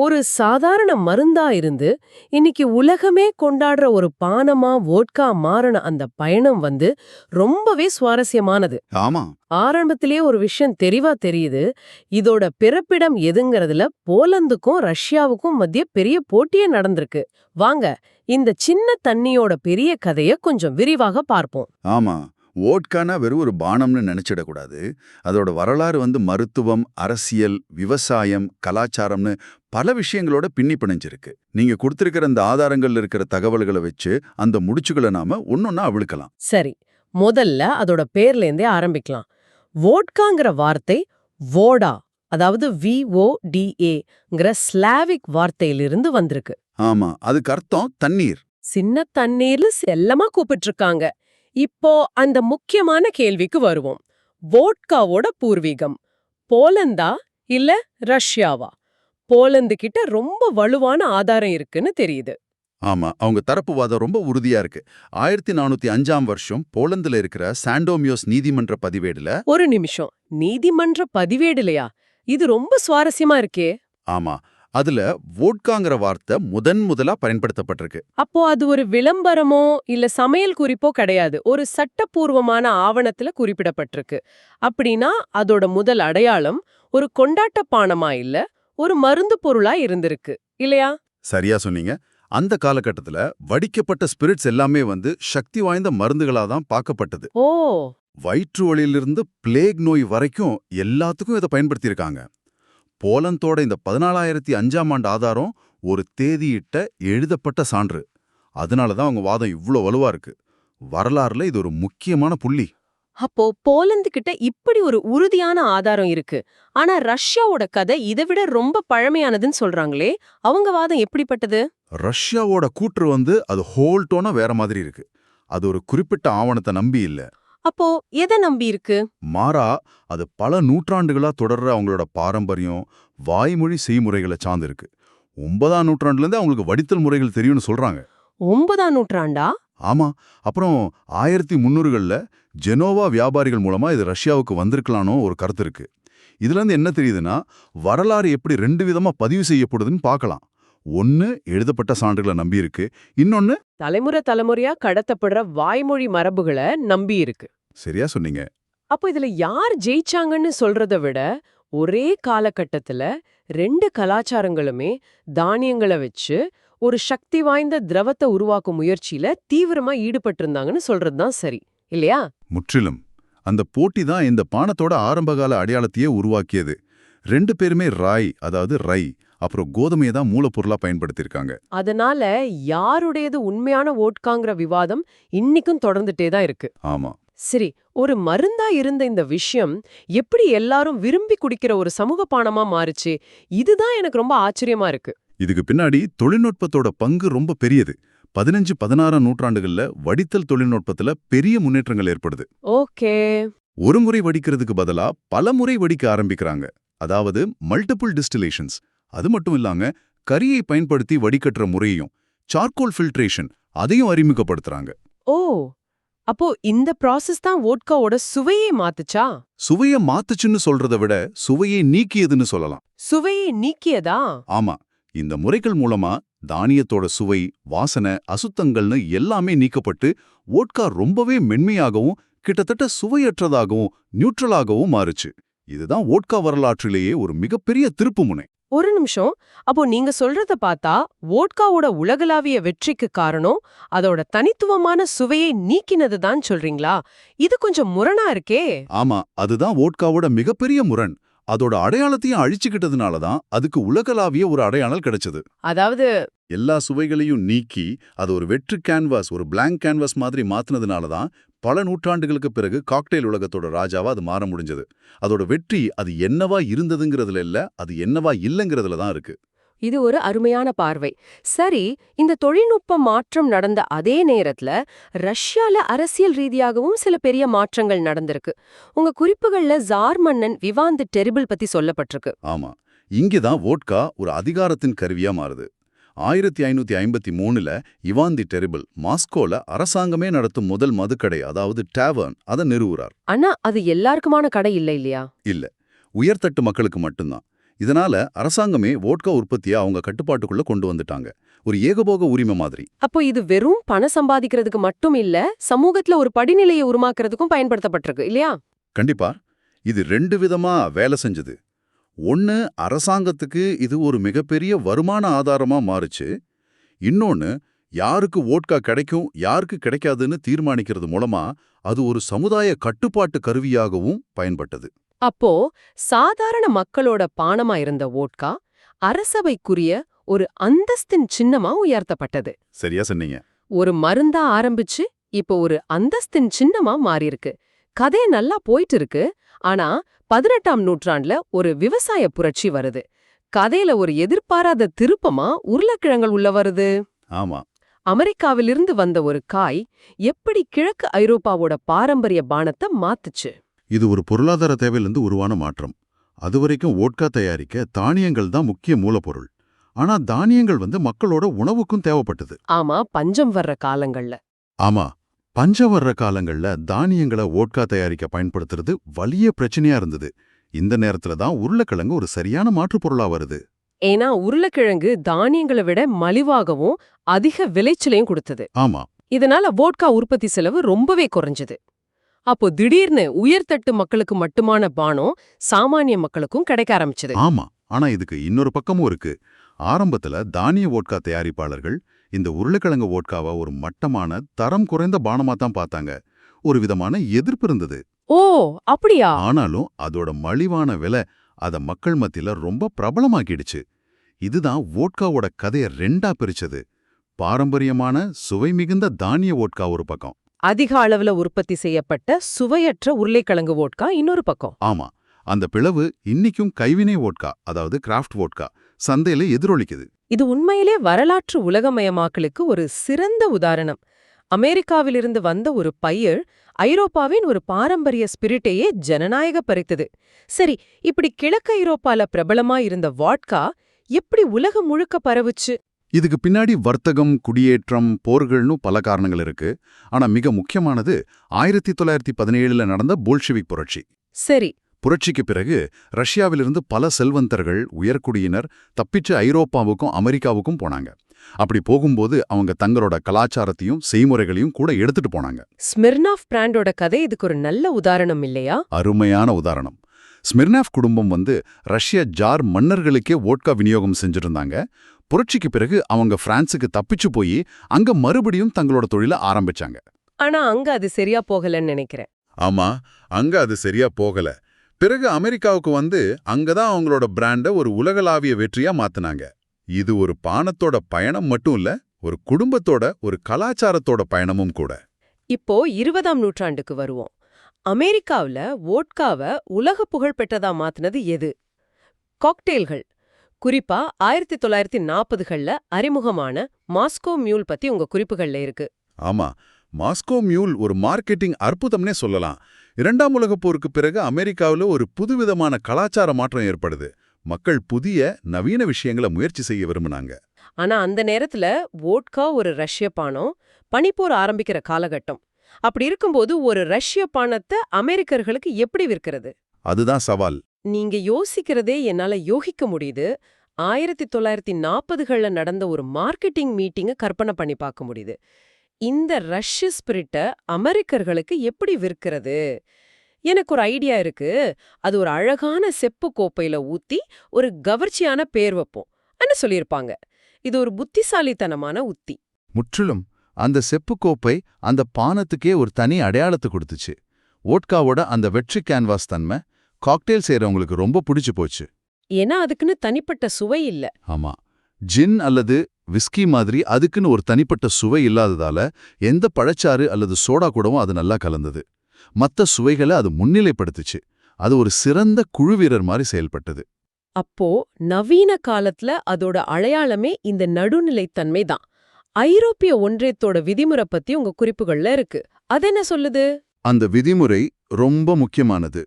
ஒரு சாதாரண மருந்தா இருந்து இன்னைக்கு உலகமே கொண்டாடுற ஒரு பானமா வோட்கா மாறின அந்த பயணம் ரொம்பவே சுவாரஸ்யமானது. ஆமா. ஆரம்பத்திலேயே ஒரு விஷயம் தெளிவா தெரியுது. இதோட பிறப்பிடம் எதுங்கறதுல போலந்துக்கும் ரஷ்யாவுக்கும் மத்திய பெரிய போட்டியே நடந்திருக்கு. வாங்க, இந்த சின்ன தண்ணியோட பெரிய கதைய கொஞ்சம் விரிவாக பார்ப்போம். ஆமா. வோட்கானா வெறும் ஒரு பானம்னு நினைச்சிடக்கூடாது. அதோட வரலாறு மருத்துவம், அரசியல், விவசாயம், கலாச்சாரம்னு பல விஷயங்களோட பின்னி பிணைஞ்சிருக்கு. நீங்க கொடுத்திருக்கிற அந்த ஆதாரங்கள்ல இருக்கிற தகவல்களை வச்சு அந்த முடிச்சுகளை நாம ஒன்னொன்னா அவிழ்க்கலாம். சரி, முதல்ல அதோட பேர்லேருந்தே ஆரம்பிக்கலாம். வோட்காங்கிற வார்த்தை வோடா, அதாவது VODAங்கிற ஸ்லாவிக் வார்த்தையிலிருந்து வந்திருக்கு. ஆமா, அதுக்கு அர்த்தம் தண்ணீர். சின்ன தண்ணீர்ல செல்லமா கூப்பிட்டு. இப்போ அந்த முக்கியமான கேள்விக்கு வருவோம். வோட்காவோட பூர்வீகம் போலந்தா இல்ல ரஷ்யாவா? போலந்து கிட்ட ரொம்ப வலுவான ஆதாரம் இருக்குன்னு தெரியுது. ஆமா, அவங்க தரப்பு வாதம் ரொம்ப உறுதியா இருக்கு. 1405ஆம் வருஷம் போலந்துல இருக்கிற சாண்டோமியோஸ் நீதிமன்ற பதிவேடுல. ஒரு நிமிஷம், நீதிமன்ற பதிவேடுலையா? இது ரொம்ப சுவாரஸ்யமா இருக்கே. ஆமா, அதுல வோட்காங்கிற வார்த்தை முதலா பயன்படுத்தப்பட்டிருக்கு. அப்போ அது ஒரு விளம்பரமோ இல்ல சமையல் குறிப்போ கிடையாது, ஒரு சட்டப்பூர்வமான ஆவணத்துல குறிப்பிடப்பட்டிருக்கு. அப்படின்னா அதோட முதல் அடையாளம் ஒரு கொண்டாட்ட பானமா இல்ல, ஒரு மருந்து பொருளா இருந்திருக்கு இல்லையா? சரியா சொன்னீங்க. அந்த காலகட்டத்துல வடிக்கப்பட்ட ஸ்பிரிட்ஸ் எல்லாமே சக்தி வாய்ந்த மருந்துகளா தான் பார்க்கப்பட்டது. ஓ. வயிற்று வலியிலிருந்து பிளேக் நோய் வரைக்கும் எல்லாத்துக்கும் இதை பயன்படுத்தியிருக்காங்க. போலந்தோட இந்த 1405ஆம் ஆண்டு ஆதாரம் ஒரு தேதியிட்ட எழுதப்பட்ட சான்று. அதனால தான் அவங்க வாதம் இவ்ளோ வலுவா இருக்கு. வரலாறுல இது ஒரு முக்கியமான புள்ளி. அப்போ போலந்து கிட்ட இப்படி ஒரு உறுதியான ஆதாரம் இருக்கு. ஆனா ரஷ்யாவோட கதை இதை விட ரொம்ப பழமையானதுன்னு சொல்றாங்களே, அவங்க வாதம் எப்படிப்பட்டது? ரஷ்யாவோட கூற்று அது ஹோல்டோனா வேற மாதிரி இருக்கு. அது ஒரு குறிப்பிட்ட ஆவணத்தை நம்பி இல்ல. அப்போ எதை நம்பி இருக்கு? மாறா, அது பல நூற்றாண்டுகளா தொடர்ற அவங்களோட பாரம்பரியம், வாய்மொழி செய்முறைகளை சார்ந்து இருக்கு. 9ஆம் நூற்றாண்டுல இருந்து அவங்களுக்கு வடித்தல் முறைகள் தெரியும்னு சொல்றாங்க. 9ஆம் நூற்றாண்டா? ஆமா. அப்புறம் 1300கள்ல ஜெனோவா வியாபாரிகள் மூலமா இது ரஷ்யாவுக்கு வந்திருக்கலானோ ஒரு கருத்து இருக்கு. இதுல இருந்து என்ன தெரியுதுன்னா, வரலாறு எப்படி 2 விதமா பதிவு செய்யப்படுதுன்னு பார்க்கலாம். ஒன்னு எழுதப்பட்ட சான்றுகளை நம்பி இருக்கு, இன்னொன்னு தலைமுறையா கடத்தப்படுற வாய்மொழி மரபுகளை நம்பி இருக்கு. சரியா சொன்னீங்க. அப்போ இதுல யார் ஜெயிச்சாங்கன்னு சொல்றத விட, ஒரே காலகட்டத்துல 2 கலாச்சாரங்களுமே தானியங்களை வச்சு ஒரு சக்தி வாய்ந்த திரவத்தை உருவாக்கும் முயற்சியில தீவிரமா ஈடுபட்டிருந்தாங்கன்னு சொல்றதுதான் சரி இல்லையா? முற்றிலும். அந்த போட்டி தான் இந்த பானத்தோட ஆரம்பகால அடையாளத்தையே உருவாக்கியது. 2 பேருமே ராய், அதாவது ரை, அப்புறம் கோதுமையை தான் மூலப்பொருளா பயன்படுத்தியிருக்காங்க. அதனால யாருடையது உண்மையான வோட்காங்கிற விவாதம் இன்னிக்கும் தொடர்ந்துட்டே தான் இருக்கு. ஆமா. சரி, ஒரு மருந்தா இருந்த இந்த விஷயம் எப்படி எல்லாரும் விரும்பி குடிக்கிற ஒரு சமூக பானமா மாறுச்சு? இதுதான் எனக்கு ரொம்ப ஆச்சரியமா இருக்கு. இதுக்கு பின்னாடி தொழில்நுட்பத்தோட பங்கு ரொம்ப பெரியது. 15, 16ஆம் நூற்றாண்டுகள்ல வடித்தல் தொழில்நுட்பத்துல பெரிய முன்னேற்றங்கள் ஏற்படுது. ஓகே. ஒரு முறை வடிக்கிறதுக்கு பதிலா பல முறை வடிக்க ஆரம்பிக்கிறாங்க. அதாவது மல்டிபிள் டிஸ்டிலேஷன்ஸ். அது மட்டும் இல்லாம கரியை பயன்படுத்தி வடிகட்டுற முறையையும், சார்கோல் ஃபில்ட்ரேஷன், அதையும் அறிமுகப்படுத்துறாங்க. ஓ, அப்போ இந்த ப்ராசஸ் தான் வோட்காவோட சுவையே மாத்துச்சா? சுவையை மாத்துச்சுன்னு சொல்றதை விட சுவையை நீக்கியதுன்னு சொல்லலாம். சுவையை நீக்கியதா? ஆமா. இந்த முறைகள் மூலமா தானியத்தோட சுவை, வாசனை, அசுத்தங்கள்னு எல்லாமே நீக்கப்பட்டு வோட்கா ரொம்பவே மென்மையாகவும் கிட்டத்தட்ட சுவையற்றதாகவும் நியூட்ரலாகவும் மாறுச்சு. இதுதான் வோட்கா வரலாற்றிலேயே ஒரு மிகப்பெரிய திருப்புமுனை. ஒரு நிமிஷம், அப்போ நீங்க சொல்றத பார்த்தா வோட்காவோட உலகளாவிய வெற்றிக்கு காரணம் அதோட தனித்துவமான சுவையை நீக்கினதுதான் சொல்றீங்களா? இது கொஞ்சம் முரணா இருக்கே. ஆமா, அதுதான் வோட்காவோட மிகப்பெரிய முரண். அதோட அடையாளத்தையும் அழிச்சுக்கிட்டதுனால தான் அதுக்கு உலகளாவிய ஒரு அடையாளம் கிடைச்சது. அதாவது எல்லா சுவைகளையும் நீக்கி அது ஒரு வெற்று கேன்வாஸ், ஒரு பிளாங்க் கேன்வாஸ் மாதிரி மாத்தினதுனால தான் பல நூற்றாண்டுகளுக்கு பிறகு காக்டெயில் உலகத்தோட ராஜாவா அது மாற முடிஞ்சது. அதோட வெற்றி அது என்னவா இருந்ததுங்கிறதுல இல்ல, அது என்னவா இல்லைங்கிறதுல தான் இருக்கு. இது ஒரு அருமையான பார்வை. சரி, இந்த தொழில்நுட்ப மாற்றம் நடந்த அதே நேரத்துல ரஷ்யால அரசியல் ரீதியாகவும் சில பெரிய மாற்றங்கள் நடந்திருக்கு. உங்க குறிப்புகள்ல ஜார் மன்னன் விவான் தி டெரிபிள் பத்தி சொல்லப்பட்டிருக்கு. ஆமா, இங்கதான் வோட்கா ஒரு அதிகாரத்தின் கருவியா மாறுது. 1553ல இவான் தி டெரிபிள் மாஸ்கோல அரசாங்கமே நடத்தும் முதல் மதுக்கடை, அதாவது டேவர்ன், அதை நிறுவுறார். ஆனா அது எல்லாருக்குமான கடை இல்ல இல்லையா? இல்ல, உயர்தட்டு மக்களுக்கு மட்டும்தான். இதனால அரசாங்கமே வோட்கா உற்பத்தியை அவங்க கட்டுப்பாட்டுக்குள்ள கொண்டு வந்துட்டாங்க. ஒரு ஏகபோக உரிமை மாதிரி. அப்போ இது வெறும் பணம் சம்பாதிக்கிறதுக்கு மட்டும் இல்ல, சமூகத்துல ஒரு படிநிலையை உருவாக்குறதுக்கும் பயன்படுத்தப்பட்டிருக்கு இல்லையா? கண்டிப்பா. இது 2 விதமா வேலை செஞ்சது. ஒன்னு, அரசாங்கத்துக்கு இது ஒரு மிகப்பெரிய வருமான ஆதாரமா மாறுச்சு. இன்னொன்னு, யாருக்கு வோட்கா கிடைக்கும் யாருக்கு கிடைக்காதுன்னு தீர்மானிக்கிறது மூலமா அது ஒரு சமுதாய கட்டுப்பாட்டு கருவியாகவும் பயன்பட்டது. அப்போ சாதாரண மக்களோட பானமா இருந்த வோட்கா அரசவைக்குரிய ஒரு அந்தஸ்தின் சின்னமா உயர்த்தப்பட்டது. சரியா சொன்னீங்க. ஒரு மருந்தா ஆரம்பிச்சு இப்போ ஒரு அந்தஸ்தின் சின்னமா மாறியிருக்கு. கதை நல்லா போயிட்டு இருக்கு. ஆனா 18ஆம் நூற்றாண்டுல ஒரு விவசாய புரட்சி வருது. கதையில ஒரு எதிர்பாராத திருப்பமா உருளைக்கிழங்கள் உள்ள வருது. ஆமா. அமெரிக்காவிலிருந்து வந்த ஒரு காய் எப்படி கிழக்கு ஐரோப்பாவோட பாரம்பரிய பானத்தை மாத்துச்சு? இது ஒரு பொருளாதார தேவையிலிருந்து உருவான மாற்றம். அதுவரைக்கும் வோட்கா தயாரிக்க தானியங்கள் தான் முக்கிய மூலப்பொருள். ஆனா தானியங்கள் மக்களோட உணவுக்கும் தேவைப்பட்டது. ஆமா, பஞ்சம் வர்ற காலங்கள்ல. ஆமா, பஞ்சம் வர்ற காலங்கள்ல தானியங்களை வோட்கா தயாரிக்க பயன்படுத்துறது வலிய பிரச்சனையா இருந்தது. இந்த நேரத்துல தான் உருளைக்கிழங்கு ஒரு சரியான மாற்றுப் பொருளா வருது. ஏன்னா உருளைக்கிழங்கு தானியங்களை விட மலிவாகவும் அதிக விளைச்சலையும் கொடுத்தது. ஆமா. இதனால வோட்கா உற்பத்தி செலவு ரொம்பவே குறைஞ்சது. அப்போ திடீர்னு உயர்தட்டு மக்களுக்கு மட்டுமான பானம் சாமானிய மக்களுக்கும் கிடைக்க ஆரம்பிச்சது. ஆமா. ஆனா இதுக்கு இன்னொரு பக்கமும் இருக்கு. ஆரம்பத்துல தானிய வோட்கா தயாரிப்பாளர்கள் இந்த உருளைக்கிழங்கு வோட்காவை ஒரு மட்டமான தரம் குறைந்த பானமா தான் பார்த்தாங்க. ஒரு விதமான எதிர்ப்பு இருந்தது. ஓ, அப்படியா? ஆனாலும் அதோட மலிவான விலை அத மக்கள் மத்தியில ரொம்ப பிரபலமாக்கிடுச்சு. இதுதான் வோட்காவோட கதையை 2ஆ பிரிச்சது. பாரம்பரியமான சுவை மிகுந்த தானிய வோட்கா ஒரு பக்கம். அதிக அளவுல உற்பத்தி செய்யப்பட்ட சுவையற்ற உருளைக்கிழங்கு வோட்கா இன்னொரு பக்கம். ஆமா, அந்த பிளவு இன்னிக்கும் கைவினை வோட்கா, அதாவது கிராஃப்ட் வோட்கா சந்தையில எதிரொலிக்குது. இது உண்மையிலே வரலாற்று உலகமயமாக்கலுக்கு ஒரு சிறந்த உதாரணம். அமெரிக்காவிலிருந்து வந்த ஒரு பயிர் ஐரோப்பாவின் ஒரு பாரம்பரிய ஸ்பிரிட்டையே ஜனநாயக பறித்தது. சரி, இப்படி கிழக்கு ஐரோப்பால பிரபலமா இருந்த வாட்கா எப்படி உலகம் முழுக்க பரவுச்சு? இதுக்கு பின்னாடி வர்த்தகம், குடியேற்றம், போர்கள்னு பல காரணங்கள் இருக்கு. ஆனா மிக முக்கியமானது 1917ல நடந்த போல்ஷெவிக் புரட்சி. சரி. புரட்சிக்கு பிறகு ரஷ்யாவிலிருந்து பல செல்வந்தர்கள், உயர்குடியினர் தப்பிச்சு ஐரோப்பாவுக்கும் அமெரிக்காவுக்கும் போனாங்க. அப்படி போகும்போது அவங்க தங்களோட கலாச்சாரத்தையும் செய்முறைகளையும் கூட எடுத்துட்டு போனாங்க. ஸ்மிர்னாஃப் பிராண்டோட கதை இதுக்கு ஒரு நல்ல உதாரணம் இல்லையா? அருமையான உதாரணம். ஸ்மிர்னாஃப் குடும்பம் ரஷ்ய ஜார் மன்னர்களுக்கே வோட்கா விநியோகம் செஞ்சிருந்தாங்க. புரட்சிக்கு பிறகு அவங்க பிரான்சுக்கு தப்பிச்சு போய் அங்க மறுபடியும் தங்களோட தொழிலை ஆரம்பிச்சாங்க. ஆனா அங்க அது சரியா போகலன்னு நினைக்கிறேன். ஆமா, அங்க அது சரியா போகல. பிறகு அமெரிக்காவுக்கு அங்கதான் அவங்களோட பிராண்ட ஒரு உலகளாவிய வெற்றியா மாத்துனாங்க. இது ஒரு பானத்தோட பயணம் மட்டும் இல்ல, ஒரு குடும்பத்தோட ஒரு கலாச்சாரத்தோட பயணமும் கூட. இப்போ 20ஆம் நூற்றாண்டுக்கு வருவோம். அமெரிக்காவுல வோட்காவ உலக புகழ்பெற்றதா மாத்துனது எது? காக்டெயில்கள். குறிப்பா 1940கள்ல அறிமுகமான மாஸ்கோ மியூல் பத்தி உங்க குறிப்புகள்ல இருக்கு. ஆமா, மாஸ்கோ மியூல் ஒரு மார்க்கெட்டிங் அற்புதம்னே சொல்லலாம். 2ஆம் உலகப் போருக்கு பிறகு அமெரிக்காவுல ஒரு புதுவிதமான கலாச்சார மாற்றம் ஏற்படுது. மக்கள் புதிய நவீன விஷயங்களை முயற்சி செய்ய விரும்பினாங்க. ஆனா அந்த நேரத்துல வோட்கா ஒரு ரஷ்ய பானம், பனிப்போர் ஆரம்பிக்கிற காலகட்டம். அப்படி இருக்கும்போது ஒரு ரஷ்ய பானத்தை அமெரிக்கர்களுக்கு எப்படி விற்கிறது? அதுதான் சவால். நீங்க யோசிக்கிறதே என்னால யோகிக்க முடியுது. 1940கள்ல நடந்த ஒரு மார்க்கெட்டிங் மீட்டிங்க கற்பனை பண்ணி பார்க்க முடியுது. இந்த ரஷ்ய ஸ்பிரிட்ட அமெரிக்கர்களுக்கு எப்படி விற்கிறது? எனக்கு ஒரு ஐடியா இருக்கு. அது ஒரு அழகான செப்பு கோப்பையில ஊத்தி ஒரு கவர்ச்சியான பேர் வைப்போம் சொல்லியிருப்பாங்க. இது ஒரு புத்திசாலித்தனமான உத்தி. முற்றிலும். அந்த செப்பு கோப்பை அந்த பானத்துக்கே ஒரு தனி அடையாளத்தை கொடுத்துச்சு. வோட்காவோட அந்த வெற்றி கேன்வாஸ் தன்மை காக்டெயில் செய்யறவங்களுக்கு ரொம்ப பிடிச்சு போச்சு. ஏன்னா அதுக்குன்னு தனிப்பட்ட சுவை இல்ல. ஆமா, ஜின் அல்லது விஸ்கி மாதிரி அதுக்குன்னு ஒரு தனிப்பட்ட சுவை இல்லாததால எந்த பழச்சாறு அல்லது சோடா கூடவும் அது நல்லா கலந்தது. மத்த சுவைகளை அது முன்னிலைப்படுத்துச்சு. அது ஒரு சிறந்த குழு வீரர் மாதிரி செயல்பட்டது. அப்போ நவீன காலத்துல அதோட அடையாளமே இந்த நடுநிலைத்தன்மை தான். ஐரோப்பிய ஒன்றியத்தோட விதிமுறை பத்தி உங்க குறிப்புகள்ல இருக்கு. அதென்ன சொல்லுது? அந்த விதிமுறை ரொம்ப முக்கியமானது.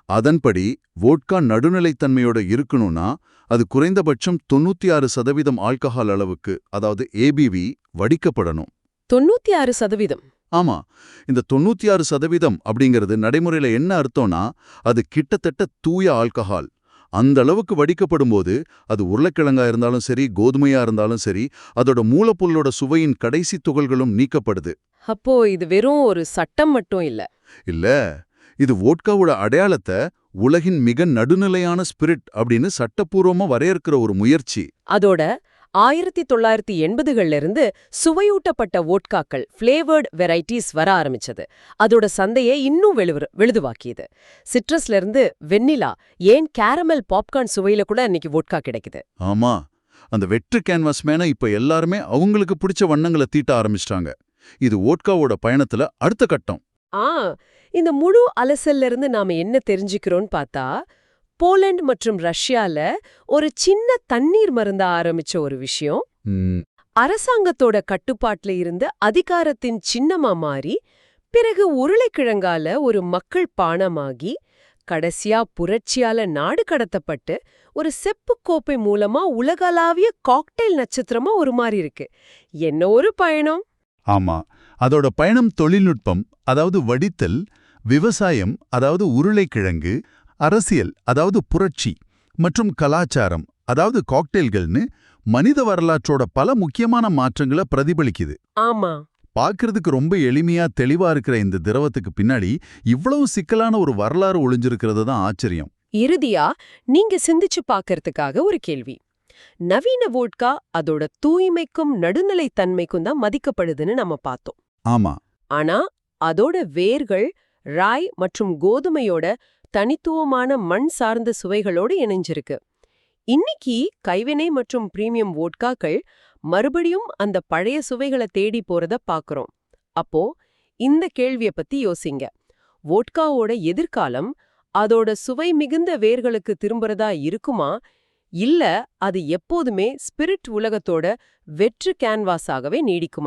அதன்படி வோட்கா நடுநிலைத்தன்மையோட இருக்கணும்னா அது குறைந்தபட்சம் 96% ஆல்கஹால் அளவுக்கு, அதாவது ஏபிவி வடிக்கப்படணும். 96%? ஆமா, இந்த 96% அப்படிங்கிறது நடைமுறையில என்ன அர்த்தம்னா அது கிட்டத்தட்ட தூய ஆல்கஹால். அந்த அளவுக்கு வடிக்கப்படும்போது அது உருளைக்கிழங்கா இருந்தாலும் சரி கோதுமையா இருந்தாலும் சரி அதோட மூலப்பொருளோட சுவையின் கடைசி துகள்களும் நீக்கப்படுது. அப்போ இது வெறும் ஒரு சட்டம் மட்டும் இல்ல. இல்ல, இது வோட்காவோட அடையாளத்தை உலகின் மிக நடுநிலையான ஸ்பிரிட் அப்படின்னு சட்டப்பூர்வமா வரையறுக்கிற ஒரு முயற்சி. அதோட 1980கள்ல இருந்து சுவையூட்டப்பட்ட வோட்காக்கள் ஃப்ளேவர்ட் வெரைட்டிஸ் வர ஆரம்பிச்சது. அதோட சந்தையை இன்னும் வெளுதுவாக்கியது. சிட்ரஸ்ல இருந்து வெண்ணிலா, ஏன் கேரமல் பாப்கார்ன் சுவையில கூட இன்னைக்கு வோட்கா கிடைக்குது. ஆமா, அந்த வெற்று கேன்வாஸ் மேல இப்ப எல்லாருமே அவங்களுக்கு பிடிச்ச வண்ணங்களை தீட்ட ஆரம்பிச்சிட்டாங்க. இது வோட்காவோட பயணத்துல அடுத்த கட்டம். இந்த முழு அலசல்ல இருந்து நாம என்ன தெரிஞ்சுக்கிறோம்னு பார்த்தா, போலந்து மற்றும் ரஷ்யால ஒரு சின்ன தண்ணீர் மருந்தா ஆரம்பிச்ச ஒரு விஷயம் அரசாங்கத்தோட கட்டுப்பாட்டுல இருந்து அதிகாரத்தின் சின்னமா மாறி பிறகு உருளைக்கிழங்கால ஒரு மக்கள் பானமாகி கடைசியா புரட்சியால நாடு கடத்தப்பட்டு ஒரு செப்பு கோப்பை மூலமா உலகளாவிய காக்டெயில் நட்சத்திரமா ஒரு மாறி இருக்கு. என்ன ஒரு பயணம்! ஆமா, அதோட பயணம் தொழில்நுட்பம், அதாவது வடித்தல், விவசாயம், அதாவது உருளைக்கிழங்கு, அரசியல், அதாவது புரட்சி, மற்றும் கலாச்சாரம், அதாவது காக்டெயில்கள்னு மனித வரலாற்றோட பல முக்கியமான மாற்றங்களை பிரதிபலிக்குது. ஆமா, பார்க்கறதுக்கு ரொம்ப எளிமையா தெளிவா இருக்கிற இந்த திரவத்துக்கு பின்னாடி இவ்வளவு சிக்கலான ஒரு வரலாறு ஒளிஞ்சிருக்கிறது தான் ஆச்சரியம். இறுதியா நீங்க சிந்திச்சு பார்க்கறதுக்காக ஒரு கேள்வி. நவீன வோட்கா அதோட தூய்மைக்கும் நடுநிலைத்தன்மைக்கும் தான் மதிக்கப்படுதுன்னு நம்ம பார்த்தோம். ஆமா, ஆனா அதோட வேர்கள் ராய் மற்றும் கோதுமையோட தனித்துவமான மண் சார்ந்த சுவைகளோடு இணைஞ்சிருக்கு. இன்னைக்கு கைவினை மற்றும் பிரீமியம் வோட்காக்கள் மறுபடியும் அந்த பழைய சுவைகளை தேடி போறத பாக்குறோம். அப்போ இந்த கேள்விய பத்தி யோசிங்க. வோட்காவோட எதிர்காலம் அதோட சுவை மிகுந்த வேர்களுக்கு திரும்புறதா இருக்குமா, இல்ல அது எப்போதுமே ஸ்பிரிட் உலகத்தோட வெற்று கேன்வாஸாகவே நீடிக்குமா?